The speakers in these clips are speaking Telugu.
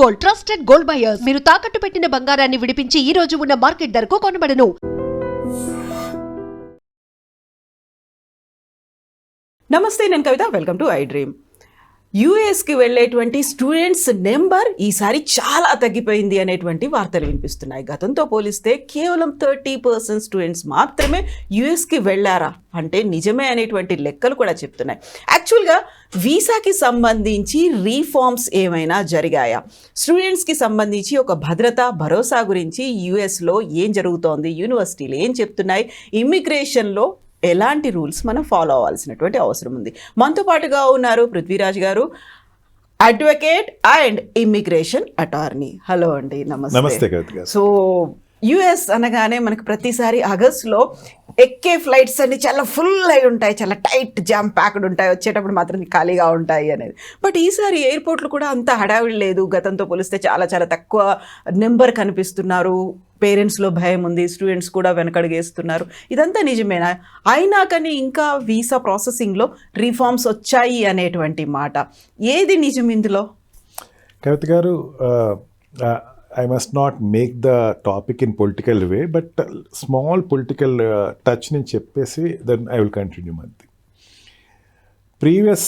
Gold, trusted gold buyers. మీరు తాకట్టు పెట్టిన బంగారాన్ని విడిపించి ఈ రోజు ఉన్న మార్కెట్ ధరకు కొనబడను. నమస్తే, నేను Kavitha. Welcome to I dream. యూఎస్కి వెళ్ళేటువంటి స్టూడెంట్స్ నెంబర్ ఈసారి చాలా తగ్గిపోయింది అనేటువంటి వార్తలు వినిపిస్తున్నాయి. గతంతో పోలిస్తే కేవలం 30% స్టూడెంట్స్ మాత్రమే యూఎస్కి వెళ్ళారా అంటే నిజమే అనేటువంటి లెక్కలు కూడా చెప్తున్నాయి. యాక్చువల్గా వీసాకి సంబంధించి రీఫార్మ్స్ ఏమైనా జరిగాయా? స్టూడెంట్స్కి సంబంధించి ఒక భరోసా గురించి యూఎస్లో ఏం జరుగుతోంది, యూనివర్సిటీలు ఏం చెప్తున్నాయి, ఇమ్మిగ్రేషన్లో ఎలాంటి రూల్స్ మనం ఫాలో అవ్వాల్సినటువంటి అవసరం ఉంది. మనతో పాటుగా ఉన్నారు పృథ్వీరాజ్ గారు, advocate and immigration attorney. Hello అండి, నమస్తే. సో యుఎస్ అనగానే మనకు ప్రతిసారి ఆగస్టులో ఎక్కే ఫ్లైట్స్ అన్ని చాలా ఫుల్ అయి ఉంటాయి, చాలా టైట్ జామ్ ప్యాక్డ్ ఉంటాయి, వచ్చేటప్పుడు మాత్రం ఖాళీగా ఉంటాయి అనేది. బట్ ఈసారి ఎయిర్పోర్ట్లు కూడా అంత హడావిడి లేదు. గతంతో పోలిస్తే చాలా చాలా తక్కువ నెంబర్ కనిపిస్తున్నారు. పేరెంట్స్లో భయం ఉంది, స్టూడెంట్స్ కూడా వెనకడుగేస్తున్నారు. ఇదంతా నిజమేనా? అయినా కానీ ఇంకా వీసా ప్రాసెసింగ్లో రిఫార్మ్స్ వచ్చాయి అనేటువంటి మాట, ఏది నిజం ఇందులో? కవిత గారు, I must not make the topic in political way, but small political touch ni cheppesi then I will continue manti. Previous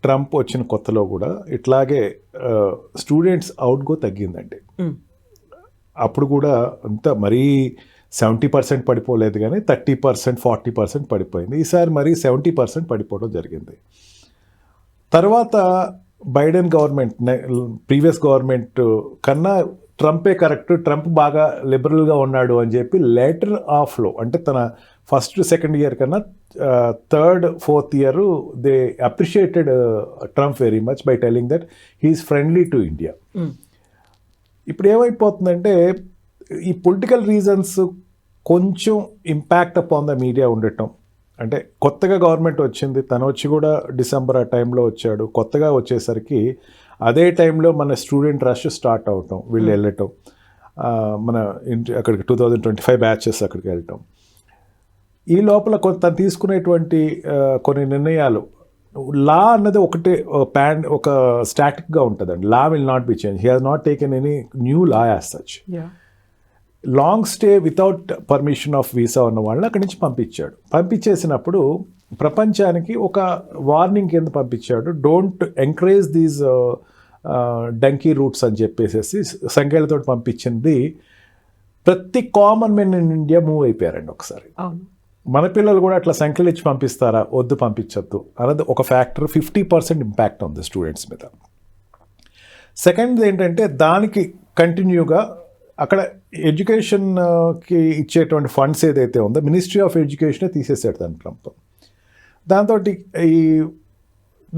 Trump వచ్చిన కొత్తలో కూడా ఇట్లాగే స్టూడెంట్స్ అవుట్గో తగ్గిందండి. అప్పుడు కూడా అంత మరీ 70% పడిపోలేదు, కానీ 30%, 40% పడిపోయింది. ఈసారి మరీ 70% పడిపోవడం జరిగింది. తర్వాత బైడెన్ గవర్నమెంట్, ప్రీవియస్ గవర్నమెంట్ కన్నా ట్రంపే కరెక్ట్, ట్రంప్ బాగా లిబరల్గా ఉన్నాడు అని చెప్పి లెటర్ ఆఫ్లో, అంటే తన ఫస్ట్ సెకండ్ ఇయర్ కన్నా third fourth year they appreciated Trump very much by telling that he is friendly to India. ఇప్పుడు ఏమైపోతుందంటే ఈ పొలిటికల్ రీజన్స్ కొంచెం ఇంపాక్ట్ అపాన్ ద మీడియా ఉండటం. అంటే కొత్తగా గవర్నమెంట్ వచ్చింది, తను వచ్చి కూడా డిసెంబర్ ఆ టైంలో వచ్చాడు. కొత్తగా వచ్చేసరికి అదే టైంలో మన స్టూడెంట్ రష్ స్టార్ట్ అవటం, వీళ్ళు వెళ్ళటం, మన అక్కడికి 2025 బ్యాచెస్ అక్కడికి వెళ్ళటం. ఈ లోపల తను తీసుకునేటువంటి కొన్ని నిర్ణయాలు, లా అన్నది ఒకటే ఒక స్టాటిక్గా ఉంటుందండి. Law will not B change. He has not taken any new law as such. Long stay without permission of visa ఉన్న వాళ్ళని అక్కడి నుంచి పంపించాడు. పంపించేసినప్పుడు ప్రపంచానికి ఒక వార్నింగ్ కింద పంపించాడు. Don't encourage these dunki routes అని చెప్పేసి సంఖ్యలతో పంపించింది. ప్రతి common men in India move అయిపోయారండి ఒకసారి. మన పిల్లలు కూడా అట్లా సంఖ్యలు ఇచ్చి పంపిస్తారా, వద్దు పంపించద్దు అన్నది ఒక ఫ్యాక్టర్. 50% ఇంపాక్ట్ ఉంది స్టూడెంట్స్ మీద. సెకండ్ ఏంటంటే దానికి కంటిన్యూగా అక్కడ ఎడ్యుకేషన్కి ఇచ్చేటువంటి ఫండ్స్ ఏదైతే ఉందో మినిస్ట్రీ ఆఫ్ ఎడ్యుకేషనే తీసేసాడు దాని ట్రంప్. దాంతో ఈ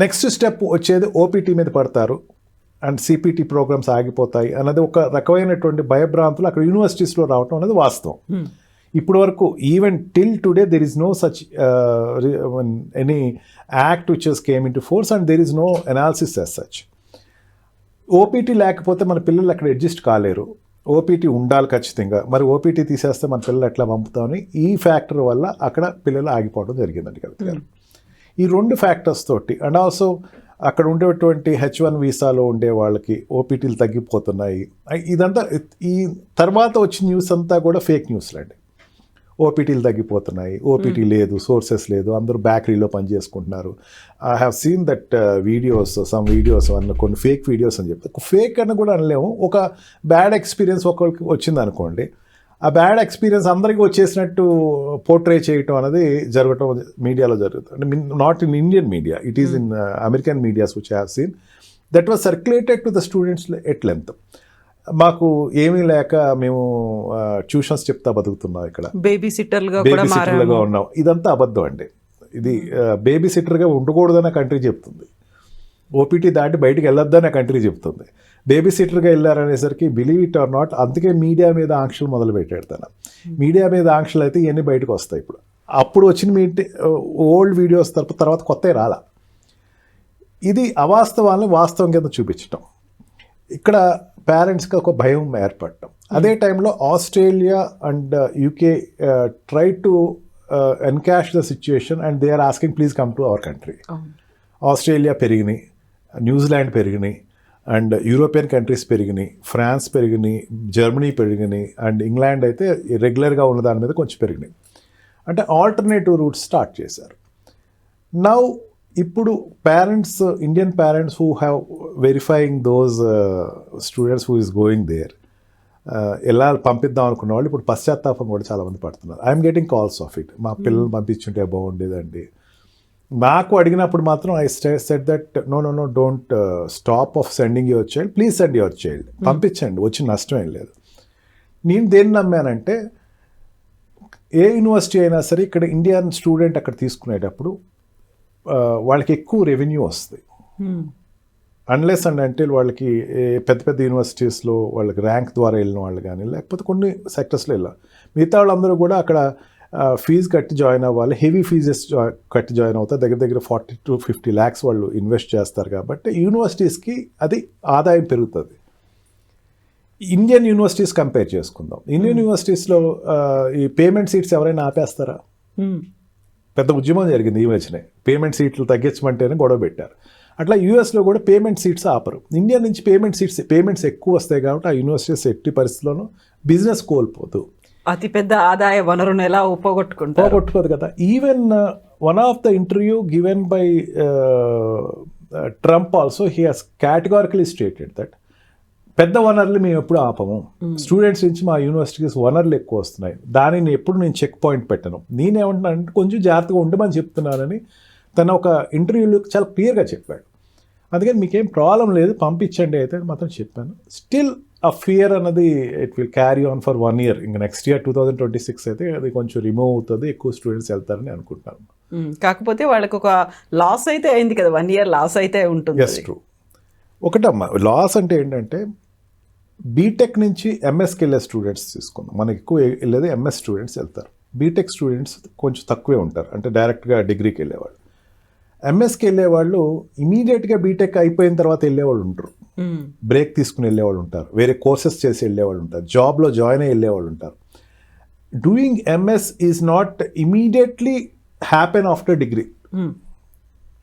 నెక్స్ట్ స్టెప్ వచ్చేది ఓపీటీ మీద పడతారు అండ్ సిపిటి ప్రోగ్రామ్స్ ఆగిపోతాయి అన్నది ఒక రకమైనటువంటి భయభ్రాంతులు అక్కడ యూనివర్సిటీస్లో రావటం అనేది వాస్తవం. ఇప్పటి వరకు even till today there is no such any act which has come in to force and there is no analysis as such. OPT లేకపోతే మన పిల్లలు అక్కడ అడ్జస్ట్ కాలేరు. ఓపీటీ ఉండాలి ఖచ్చితంగా. మరి ఓపీటీ తీసేస్తే మన పిల్లలు ఎట్లా పంపుతామని ఈ ఫ్యాక్టర్ వల్ల అక్కడ పిల్లలు ఆగిపోవడం జరిగిందండి కవిత. ఈ రెండు ఫ్యాక్టర్స్ తోటి అండ్ ఆల్సో అక్కడ ఉండేటువంటి H1 వీసాలో ఉండే వాళ్ళకి ఓపీటీలు తగ్గిపోతున్నాయి. ఇదంతా ఈ తర్వాత వచ్చిన న్యూస్ అంతా కూడా ఫేక్ న్యూస్లు అండి. ఓపీటీలు తగ్గిపోతున్నాయి, ఓపీటీ లేదు, సోర్సెస్ లేదు, అందరూ బేకరీలో పనిచేసుకుంటున్నారు. I have seen that videos, some videos అన్న కొన్ని ఫేక్ వీడియోస్ అని చెప్పి. ఫేక్ అని కూడా అనలేము. ఒక బ్యాడ్ ఎక్స్పీరియన్స్ ఒకరికి వచ్చింది అనుకోండి, ఆ బ్యాడ్ ఎక్స్పీరియన్స్ అందరికీ వచ్చేసినట్టు పోర్ట్రే చేయటం అనేది జరగటం మీడియాలో జరుగుతుంది. Not in Indian media, it is in American medias which I have seen. That was circulated to the students at length. మాకు ఏమీ లేక మేము ట్యూషన్స్ చెప్తా బతుకుతున్నాం, ఇక్కడ బేబీ సిట్టర్లుగా ఉన్నాం. ఇదంతా అబద్ధం అండి. ఇది బేబీ సిట్టర్గా ఉండకూడదని కంట్రీ చెప్తుంది. ఓపీటీ దాటి బయటికి వెళ్ళొద్దని కంట్రీ చెప్తుంది. బేబీ సిట్టర్గా వెళ్ళారనేసరికి బిలీవ్ ఇట్ ఆర్ నాట్, అందుకే మీడియా మీద ఆంక్షలు మొదలు పెట్టాడు తను. మీడియా మీద ఆంక్షలు అయితే ఇవన్నీ బయటకు వస్తాయి. ఇప్పుడు అప్పుడు వచ్చిన ఓల్డ్ వీడియోస్ తర్వాత కొత్తవి రాలా. ఇది అవాస్తవాన్ని వాస్తవం కింద చూపించటం. ఇక్కడ పేరెంట్స్కి ఒక భయం ఏర్పడటం. అదే టైంలో Australia and UK try to encash the situation and they are asking please come to our country. Australia పెరిగినాయి, న్యూజిలాండ్ పెరిగినాయి, అండ్ యూరోపియన్ కంట్రీస్ పెరిగినాయి, ఫ్రాన్స్ పెరిగినాయి, జర్మనీ పెరిగినాయి, అండ్ ఇంగ్లాండ్ అయితే రెగ్యులర్గా ఉన్న దాని మీద కొంచెం పెరిగినాయి. అంటే ఆల్టర్నేటివ్ రూట్స్ స్టార్ట్ చేశారు. నౌ ఇప్పుడు parents, Indian parents who have verifying those students who is going there, ఎలా పంపిద్దాం అనుకున్న వాళ్ళు ఇప్పుడు పశ్చాత్తాపం కూడా చాలామంది పడుతున్నారు. I'm getting calls of it. మా పిల్లల్ని పంపించుంటే బాగుండేదండి. నాకు అడిగినప్పుడు మాత్రం I said that no don't stop of sending your child, please send your child, పంపించండి, వచ్చి నష్టం ఏం లేదు. నేను దేన్ని నమ్మానంటే ఏ యూనివర్సిటీ అయినా సరే ఇక్కడ ఇండియన్ స్టూడెంట్ అక్కడ తీసుకునేటప్పుడు వాళ్ళకి ఎక్కువ రెవెన్యూ వస్తుంది. అన్లెస్ అండ్ అంటే వాళ్ళకి పెద్ద పెద్ద యూనివర్సిటీస్లో వాళ్ళకి ర్యాంక్ ద్వారా వెళ్ళిన వాళ్ళు కానీ, లేకపోతే కొన్ని సెక్టర్స్లో వెళ్ళాలి. మిగతా వాళ్ళందరూ కూడా అక్కడ ఫీజు కట్టి జాయిన్ అవ్వాలి, హెవీ ఫీజెస్ కట్టి జాయిన్ అవుతారు. దగ్గర దగ్గర 40 to 50 lakhs వాళ్ళు ఇన్వెస్ట్ చేస్తారు. కాబట్టి యూనివర్సిటీస్కి అది ఆదాయం పెరుగుతుంది. ఇండియన్ యూనివర్సిటీస్ కంపేర్ చేసుకుందాం. ఇండియన్ యూనివర్సిటీస్లో ఈ పేమెంట్ సీట్స్ ఎవరైనా ఆపేస్తారా? పెద్ద ఉద్యమం జరిగింది ఈ మధ్యనే, పేమెంట్ సీట్లు తగ్గించమంటేనే గొడవ పెట్టారు. అట్లా యూఎస్లో కూడా పేమెంట్ సీట్స్ ఆపరు. ఇండియా నుంచి పేమెంట్స్ ఎక్కువ వస్తాయి కాబట్టి ఆ యూనివర్సిటీస్ ఎట్టి పరిస్థితుల్లోనూ బిజినెస్ కోల్పోదు. అతిపెద్ద ఆదాయ వనరును ఎలా పోగొట్టుకోదు కదా. Even one of the interview given by Trump also he has categorically stated that పెద్ద వనరులు మేము ఎప్పుడు ఆపము, స్టూడెంట్స్ నుంచి మా యూనివర్సిటీస్ వనరులు ఎక్కువ వస్తున్నాయి, దానిని ఎప్పుడు నేను చెక్ పాయింట్ పెట్టను, నేనేమంటున్నానంటే కొంచెం జాగ్రత్తగా ఉండమని చెప్తున్నానని తన ఒక ఇంటర్వ్యూలో చాలా క్లియర్గా చెప్పాడు. అందుకని మీకేం ప్రాబ్లం లేదు, పంపించండి అయితే మాత్రం చెప్పాను. స్టిల్ ఆ ఫియర్ అన్నది it will carry on for 1 year. ఇంకా నెక్స్ట్ ఇయర్ 2026 అయితే అది కొంచెం రిమూవ్ అవుతుంది, ఎక్కువ స్టూడెంట్స్ వెళ్తారని అనుకుంటున్నాను. కాకపోతే వాళ్ళకి ఒక లాస్ అయితే అయింది కదా, 1 year లాస్ అయితే ఉంటుంది. Yes true. ఒకటమ్మా లాస్ అంటే ఏంటంటే బీటెక్ నుంచి ఎంఎస్కి వెళ్ళే స్టూడెంట్స్ తీసుకుందాం. మనకి ఎక్కువ వెళ్ళేది ఎంఎస్ స్టూడెంట్స్ వెళ్తారు. బీటెక్ స్టూడెంట్స్ కొంచెం తక్కువే ఉంటారు, అంటే డైరెక్ట్గా డిగ్రీకి వెళ్ళేవాళ్ళు. ఎంఎస్కి వెళ్ళేవాళ్ళు ఇమీడియట్గా బీటెక్ అయిపోయిన తర్వాత వెళ్ళేవాళ్ళు ఉంటారు, బ్రేక్ తీసుకుని వెళ్ళేవాళ్ళు ఉంటారు, వేరే కోర్సెస్ చేసి వెళ్ళేవాళ్ళు ఉంటారు, జాబ్లో జాయిన్ అయ్యి వెళ్ళేవాళ్ళు ఉంటారు. Doing MS is not immediately happen after degree.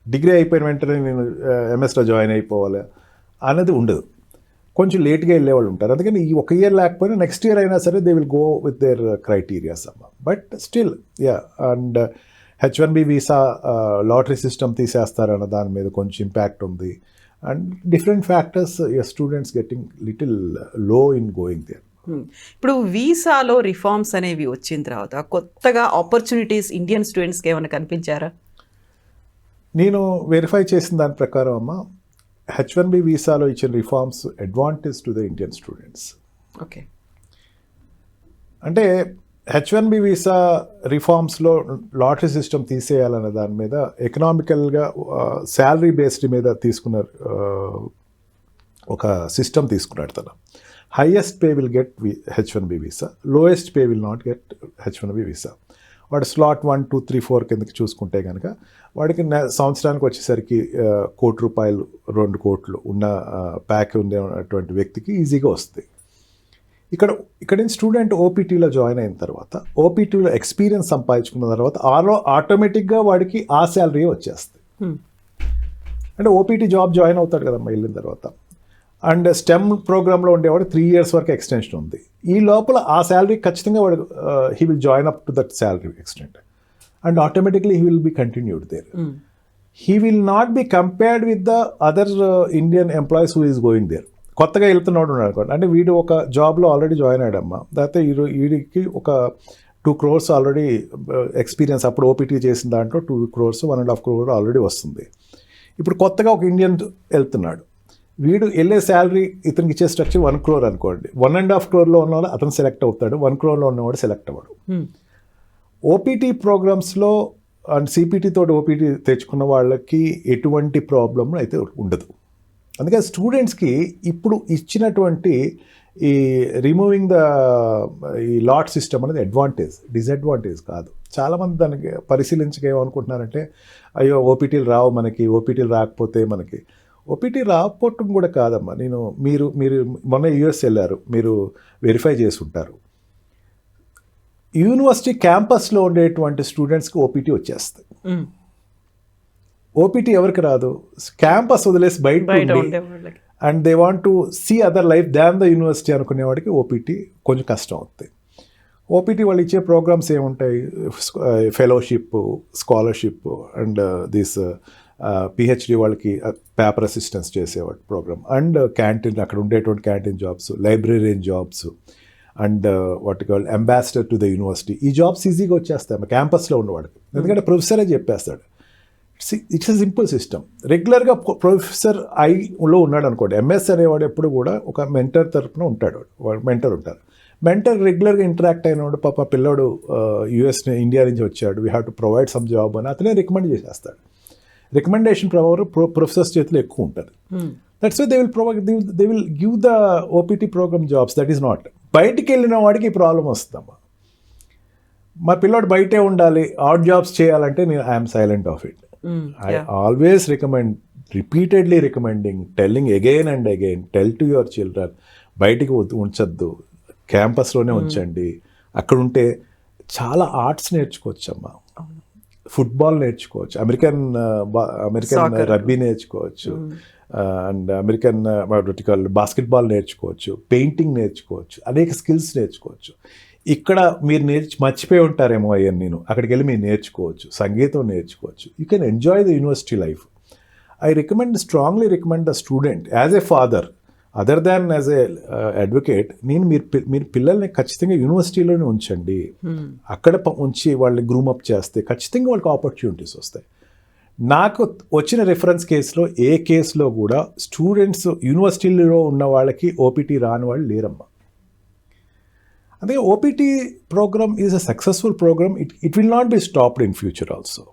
Degree అయిపోయిన వెంటనే నేను ఎంఎస్లో జాయిన్ అయిపోవాలి అనేది ఉండదు, కొంచెం లేట్గా వెళ్ళేవాళ్ళు ఉంటారు. అందుకని ఈ 1 year లేకపోయినా నెక్స్ట్ ఇయర్ అయినా సరే they will go with their criterias అమ్మ. But still and H1B visa lottery system తీసేస్తారన్న దాని మీద కొంచెం ఇంపాక్ట్ ఉంది. And different factors students getting little low in going there. ఇప్పుడు వీసాలో రిఫార్మ్స్ అనేవి వచ్చిన తర్వాత కొత్తగా ఆపర్చునిటీస్ ఇండియన్ స్టూడెంట్స్కి ఏమైనా కనిపించారా? నేను వెరిఫై చేసిన దాని ప్రకారం అమ్మ, H1B వీసాలో ఇచ్చిన reforms advantage to the Indian students. Okay, అంటే H1B వీసా రిఫార్మ్స్లో లాటరీ సిస్టమ్ తీసేయాలనే దాని మీద ఎకనామికల్గా శాలరీ బేస్డ్ మీద తీసుకున్న ఒక సిస్టమ్ తీసుకున్నాడు తను. Highest pay will get H1B visa, lowest pay will not get H1B visa. వాడు స్లాట్ 1, 2, 3, 4 కిందకి చూసుకుంటే కనుక వాడికి సంవత్సరానికి వచ్చేసరికి 1 కోటి రూపాయలు, 2 కోట్లు ఉన్న ప్యాక్ ఉండేటువంటి వ్యక్తికి ఈజీగా వస్తుంది. ఇక్కడ స్టూడెంట్ ఓపీటీలో జాయిన్ అయిన తర్వాత, ఓపీటీలో ఎక్స్పీరియన్స్ సంపాదించుకున్న తర్వాత ఆటోమేటిక్గా వాడికి ఆ శాలరీ వచ్చేస్తుంది. అంటే ఓపీటీ జాబ్ జాయిన్ అవుతాడు కదమ్మా వెళ్ళిన తర్వాత. అండ్ స్టెమ్ ప్రోగ్రాంలో ఉండేవాడు 3 years వరకు ఎక్స్టెన్షన్ ఉంది. ఈ లోపల ఆ శాలరీ ఖచ్చితంగా వాడు he will join up to that salary extent and automatically he will be continued there. He will not be compared with the other Indian employees who is going there. కొత్తగా వెళ్తున్నాడు అనుకోండి, అంటే వీడు ఒక జాబ్లో ఆల్రెడీ జాయిన్ అయ్యాడమ్మా, లేకపోతే వీడికి ఒక 2 crores ఆల్రెడీ ఎక్స్పీరియన్స్, అప్పుడు ఓపీటీ చేసిన దాంట్లో 2 crores, 1.5 crore ఆల్రెడీ వస్తుంది. ఇప్పుడు కొత్తగా ఒక ఇండియన్ వెళ్తున్నాడు, వీడు వెళ్ళే శాలరీ ఇతనికి ఇచ్చే స్ట్రక్చర్ 1 crore అనుకోండి. 1.5 crore ఉన్నవాడు అతను సెలెక్ట్ అవుతాడు, 1 crore ఉన్నవాడు సెలెక్ట్ అవ్వడు. ఓపీటీ ప్రోగ్రామ్స్లో అండ్ సిపిటీ తోటి ఓపీటీ తెచ్చుకున్న వాళ్ళకి ఎటువంటి ప్రాబ్లం అయితే ఉండదు. అందుకని స్టూడెంట్స్కి ఇప్పుడు ఇచ్చినటువంటి ఈ రిమూవింగ్ ఈ లాట్ సిస్టమ్ అనేది అడ్వాంటేజ్, డిసడ్వాంటేజ్ కాదు. చాలామంది దానికి పరిశీలించక ఏమనుకుంటున్నారంటే, అయ్యో ఓపీటీలు రావు మనకి, ఓపీటీలు రాకపోతే మనకి. ఓపీటీ రాకపోవటం కూడా కాదమ్మా. మీరు మొన్న యూఎస్ వెళ్ళారు, మీరు వెరిఫై చేసి ఉంటారు. యూనివర్సిటీ క్యాంపస్లో ఉండేటువంటి స్టూడెంట్స్కి ఓపీటీ వచ్చేస్తుంది. ఓపీటీ ఎవరికి రాదు? క్యాంపస్ వదిలేసి బయట and they want to see other life than the university అనుకునేవాడికి ఓపీటీ కొంచెం కష్టం అవుతుంది. ఓపీటీ వాళ్ళు ఇచ్చే ప్రోగ్రామ్స్ ఏముంటాయి, fellowship, scholarship and this PhD వాళ్ళకి పేపర్ అసిస్టెన్స్ చేసేవాడు ప్రోగ్రామ్, అండ్ క్యాంటీన్ అక్కడ ఉండేటువంటి canteen jobs, librarian jobs, and what call ambassador to the university. ఈ జాబ్స్ ఈజీగా వచ్చేస్తాయి క్యాంపస్లో ఉన్నవాడికి, ఎందుకంటే ప్రొఫెసరే చెప్పేస్తాడు. It's a simple system. రెగ్యులర్గా ప్రొఫెసర్ ఐలో ఉన్నాడు అనుకోండి, ఎంఎస్ అనేవాడు ఎప్పుడు కూడా ఒక మెంటర్ తరపున ఉంటాడు, వాడు మెంటర్ ఉంటారు. మెంటర్ రెగ్యులర్గా ఇంటరాక్ట్ అయినవాడు, పాప పిల్లోడు ఇండియా నుంచి వచ్చాడు, we have to provide some job అని అతనే రికమెండ్ చేసేస్తాడు. రికమెండేషన్ పవర్ ప్రొఫెసర్స్ చేతిలో ఎక్కువ ఉంటుంది. That's why they will give the OPT program jobs. That is not. బయటికి వెళ్ళిన వాడికి ఈ ప్రాబ్లం వస్తుందమ్మా. మా పిల్లోడు బయటే ఉండాలి, అవుట్ జాబ్స్ చేయాలంటే నేను I'm silent of it. I always recommend, repeatedly recommending, telling again and again, tell to your children, బయటికి ఉంచద్దు, క్యాంపస్లోనే ఉంచండి. అక్కడ ఉంటే చాలా ఆర్ట్స్ నేర్చుకోవచ్చమ్మా, ఫుట్బాల్ నేర్చుకోవచ్చు, అమెరికన్ రగ్బీ నేర్చుకోవచ్చు, అండ్ అమెరికన్ బాస్కెట్బాల్ నేర్చుకోవచ్చు, పెయింటింగ్ నేర్చుకోవచ్చు, అనేక స్కిల్స్ నేర్చుకోవచ్చు. ఇక్కడ మీరు మర్చిపోయి ఉంటారేమో అయ్యని, నేను అక్కడికి వెళ్ళి మీరు నేర్చుకోవచ్చు, సంగీతం నేర్చుకోవచ్చు. You can enjoy the university life. I strongly recommend the student as a father, other than as a advocate, మీరు పిల్లల్ని ఖచ్చితంగా యూనివర్సిటీలోనే ఉంచండి. అక్కడ ఉంచి వాళ్ళని గ్రూమప్ చేస్తే ఖచ్చితంగా వాళ్ళకి ఆపర్చునిటీస్ వస్తాయి. నాకు వచ్చిన రిఫరెన్స్ కేసులో ఏ కేసులో కూడా స్టూడెంట్స్ యూనివర్సిటీలో ఉన్న వాళ్ళకి ఓపీటీ రాని వాళ్ళు లేరమ్మా. అదే OPT program is a successful program. It will not be stopped in future also.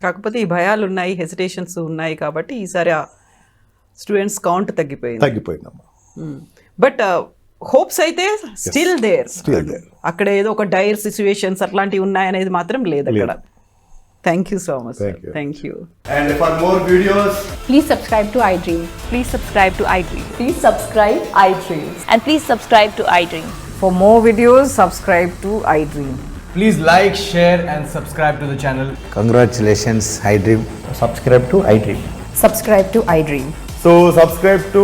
కాకపోతే ఈ భయాలు ఉన్నాయి, హెసిటేషన్స్ ఉన్నాయి కాబట్టి ఈసారి ఆ స్టూడెంట్స్ కౌంట్ తగ్గిపోయిందమ్మా. బట్ హోప్స్ అయితే స్టిల్ దేర్. అక్కడ ఏదో ఒక డైర్ సిచ్యువేషన్స్ అట్లాంటివి ఉన్నాయనేది మాత్రం లేదు అక్కడ. Thank you so much. Thank you. And for more videos, please subscribe to iDream. Please subscribe to iDream. Please subscribe iDream. And please subscribe to iDream. For more videos, subscribe to iDream. please like, share and subscribe to the channel. Congratulations, iDream. Subscribe to iDream. Subscribe to iDream. So subscribe to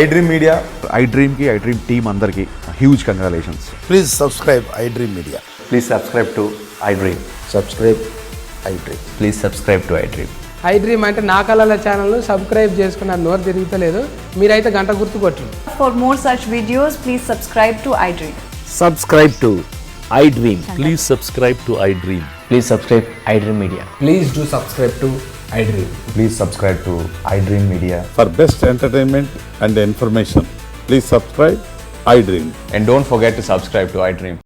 iDream Media. iDream ki iDream team andarki huge congratulations. Please subscribe iDream Media. Please subscribe to iDream. Subscribe iDream. Please subscribe to iDream. iDream అంటే నా కళల ఛానల్ను సబ్స్క్రైబ్ చేసుకున్న నోరు తిరుగుతలేదు, మీరైతే గంట గుర్తు కొట్టండి. For more such videos, please subscribe to iDream. Subscribe to iDream. Please subscribe to iDream. Please subscribe iDream Media. Please do subscribe to iDream. Please subscribe to iDream Media. For best entertainment and information, please subscribe iDream. And don't forget to subscribe to iDream.